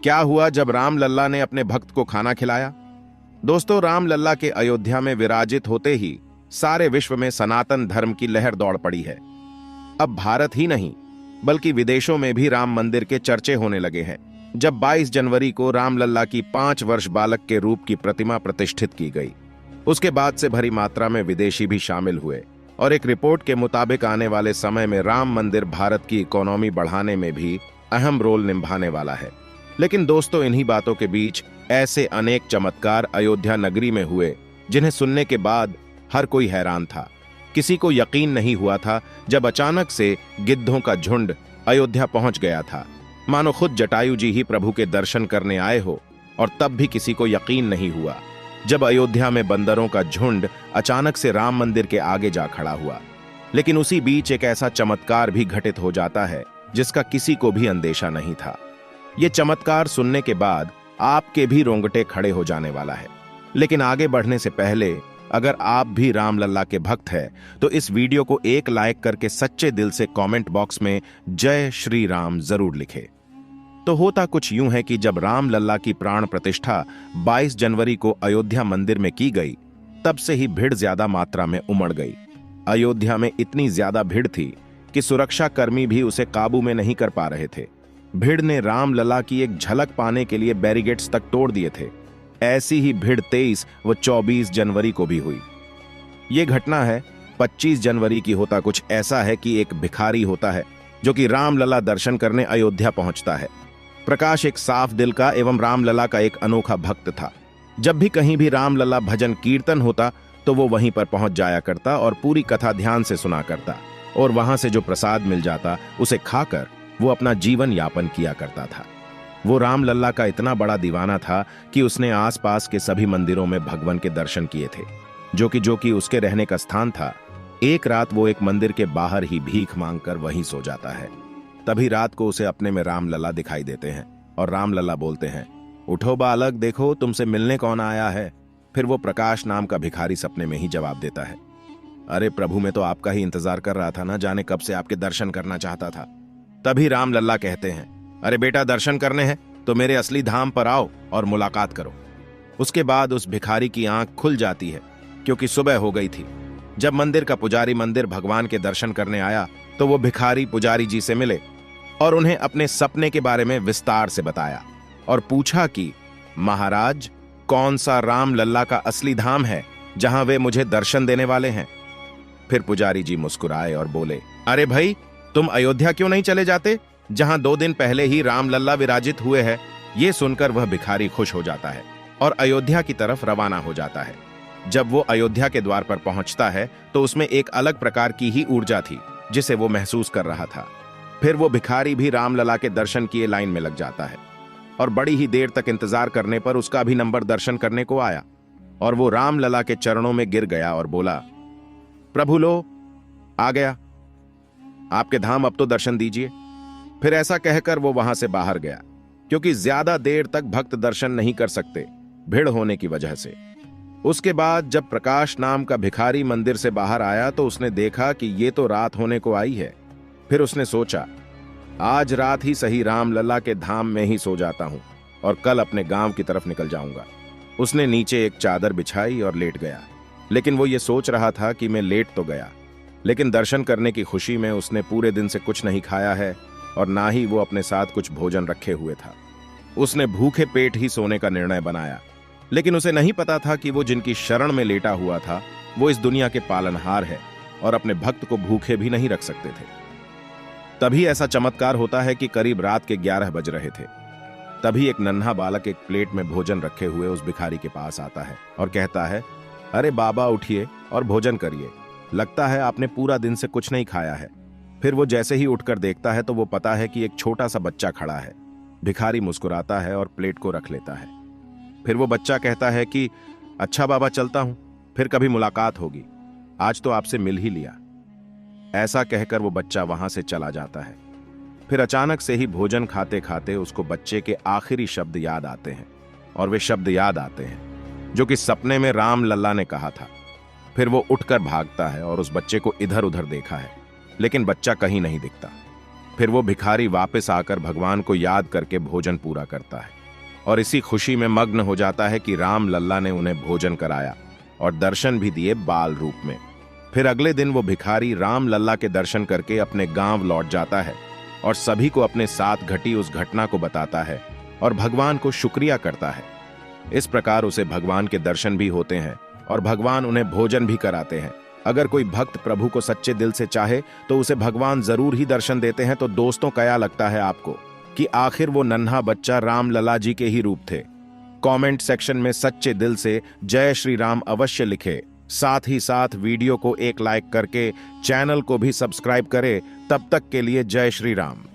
क्या हुआ जब राम लल्ला ने अपने भक्त को खाना खिलाया? दोस्तों, राम लल्ला के अयोध्या में विराजित होते ही सारे विश्व में सनातन धर्म की लहर दौड़ पड़ी है। अब भारत ही नहीं बल्कि विदेशों में भी राम मंदिर के चर्चे होने लगे हैं। जब 22 जनवरी को राम लल्ला की 5 वर्ष बालक के रूप की प्रतिमा प्रतिष्ठित की गई, उसके बाद से भारी मात्रा में विदेशी भी शामिल हुए और एक रिपोर्ट के मुताबिक आने वाले समय में राम मंदिर भारत की इकोनॉमी बढ़ाने में भी अहम रोल निभाने वाला है। लेकिन दोस्तों, इन्हीं बातों के बीच ऐसे अनेक चमत्कार अयोध्या नगरी में हुए जिन्हें सुनने के बाद हर कोई हैरान था। किसी को यकीन नहीं हुआ था जब अचानक से गिद्धों का झुंड अयोध्या पहुंच गया था, मानो खुद जटायु जी ही प्रभु के दर्शन करने आए हो। और तब भी किसी को यकीन नहीं हुआ जब अयोध्या में बंदरों का झुंड अचानक से राम मंदिर के आगे जा खड़ा हुआ। लेकिन उसी बीच एक ऐसा चमत्कार भी घटित हो जाता है जिसका किसी को भी अंदेशा नहीं था। यह चमत्कार सुनने के बाद आपके भी रोंगटे खड़े हो जाने वाला है। लेकिन आगे बढ़ने से पहले अगर आप भी राम लल्ला के भक्त हैं तो इस वीडियो को एक लाइक करके सच्चे दिल से कमेंट बॉक्स में जय श्री राम जरूर लिखें। तो होता कुछ यूं है कि जब राम लल्ला की प्राण प्रतिष्ठा 22 जनवरी को अयोध्या मंदिर में की गई, तब से ही भीड़ ज्यादा मात्रा में उमड़ गई। अयोध्या में इतनी ज्यादा भीड़ थी कि सुरक्षा कर्मी भी उसे काबू में नहीं कर पा रहे थे। भीड़ ने राम लल्ला की एक झलक पाने के लिए बैरिकेड्स तक तोड़ दिए थे। ऐसी ही भीड़ 23 व 24 जनवरी को भी हुई। यह घटना है 25 जनवरी की। होता कुछ ऐसा है कि एक भिखारी होता है जो कि राम लल्ला दर्शन करने अयोध्या पहुंचता है। प्रकाश एक साफ दिल का एवं राम लल्ला का एक अनोखा भक्त था। जब भी कहीं भी राम लल्ला भजन कीर्तन होता तो वो वहीं पर पहुंच जाया करता और पूरी कथा ध्यान से सुना करता, और वहां से जो प्रसाद मिल जाता उसे खाकर वो अपना जीवन यापन किया करता था। वो राम लल्ला का इतना बड़ा दीवाना था कि उसने आसपास के सभी मंदिरों में भगवान के दर्शन किए थे, जो कि उसके रहने का स्थान था। एक रात वो एक मंदिर के बाहर ही भीख मांगकर वहीं सो जाता है। तभी रात को उसे अपने में राम लल्ला दिखाई देते हैं और राम लल्ला बोलते हैं, उठो बालक, देखो तुमसे मिलने कौन आया है। फिर वो प्रकाश नाम का भिखारी सपने में ही जवाब देता है, अरे प्रभु, मैं तो आपका ही इंतजार कर रहा था ना, जाने कब से आपके दर्शन करना चाहता था। तभी राम लल्ला कहते हैं, अरे बेटा, दर्शन करने हैं तो मेरे असली धाम पर आओ और मुलाकात करो। उसके बाद उस भिखारी की आंख खुल जाती है क्योंकि सुबह हो गई थी। जब मंदिर का पुजारी मंदिर भगवान के दर्शन करने आया तो वो भिखारी पुजारी जी से मिले और उन्हें अपने सपने के बारे में विस्तार से बताया और पूछा कि महाराज, कौन सा राम लल्ला का असली धाम है जहां वे मुझे दर्शन देने वाले हैं। फिर पुजारी जी मुस्कुराए और बोले, अरे भाई, तुम अयोध्या क्यों नहीं चले जाते जहां 2 दिन पहले ही राम लल्ला विराजित हुए हैं। ये सुनकर वह भिखारी खुश हो जाता है और अयोध्या की तरफ रवाना हो जाता है। जब वो अयोध्या के द्वार पर पहुंचता है तो उसमें एक अलग प्रकार की ही ऊर्जा थी जिसे वो महसूस कर रहा था। फिर वो भिखारी भी राम लल्ला के दर्शन किए लाइन में लग जाता है और बड़ी ही देर तक इंतजार करने पर उसका भी नंबर दर्शन करने को आया और वो राम लल्ला के चरणों में गिर गया और बोला, प्रभु लो, आ गया, आपके धाम, अब तो दर्शन दीजिए। फिर ऐसा कहकर वो वहां से बाहर गया क्योंकि ज्यादा देर तक भक्त दर्शन नहीं कर सकते भीड़ होने की वजह से। उसके बाद जब प्रकाश नाम का भिखारी मंदिर से बाहर आया तो उसने देखा कि ये तो रात होने को आई है। फिर उसने सोचा, आज रात ही सही राम लल्ला के धाम में ही सो जाता हूं और कल अपने गांव की तरफ निकल जाऊंगा। उसने नीचे एक चादर बिछाई और लेट गया। लेकिन वो ये सोच रहा था कि मैं लेट तो गया, लेकिन दर्शन करने की खुशी में उसने पूरे दिन से कुछ नहीं खाया है और ना ही वो अपने साथ कुछ भोजन रखे हुए था। उसने भूखे पेट ही सोने का निर्णय बनाया। लेकिन उसे नहीं पता था कि वो जिनकी शरण में लेटा हुआ था वो इस दुनिया के पालनहार है और अपने भक्त को भूखे भी नहीं रख सकते थे। तभी ऐसा चमत्कार होता है कि करीब रात के 11 बज रहे थे। तभी एक नन्हा बालक एक प्लेट में भोजन रखे हुए उस भिखारी के पास आता है और कहता है, अरे बाबा, उठिए और भोजन करिए, लगता है आपने पूरा दिन से कुछ नहीं खाया है। फिर वो जैसे ही उठकर देखता है तो वो पता है कि एक छोटा सा बच्चा खड़ा है। भिखारी मुस्कुराता है और प्लेट को रख लेता है। फिर वो बच्चा कहता है कि अच्छा बाबा, चलता हूं, फिर कभी मुलाकात होगी, आज तो आपसे मिल ही लिया। ऐसा कहकर वो बच्चा वहां से चला जाता है। फिर अचानक से ही भोजन खाते खाते उसको बच्चे के आखिरी शब्द याद आते हैं और वे शब्द याद आते हैं जो कि सपने में राम लल्ला ने कहा था। फिर वो उठकर भागता है और उस बच्चे को इधर उधर देखा है, लेकिन बच्चा कहीं नहीं दिखता। फिर वो भिखारी वापस आकर भगवान को याद करके भोजन पूरा करता है और इसी खुशी में मग्न हो जाता है कि राम लल्ला ने उन्हें भोजन कराया और दर्शन भी दिए बाल रूप में। फिर अगले दिन वो भिखारी राम लल्ला के दर्शन करके अपने गांव लौट जाता है और सभी को अपने साथ घटी उस घटना को बताता है और भगवान को शुक्रिया करता है। इस प्रकार उसे भगवान के दर्शन भी होते हैं और भगवान उन्हें भोजन भी कराते हैं। अगर कोई भक्त प्रभु को सच्चे दिल से चाहे तो उसे भगवान जरूर ही दर्शन देते हैं। तो दोस्तों, क्या लगता है आपको कि आखिर वो नन्हा बच्चा राम लला जी के ही रूप थे? कमेंट सेक्शन में सच्चे दिल से जय श्री राम अवश्य लिखे। साथ ही साथ वीडियो को एक लाइक करके चैनल को भी सब्सक्राइब करें। तब तक के लिए जय श्री राम।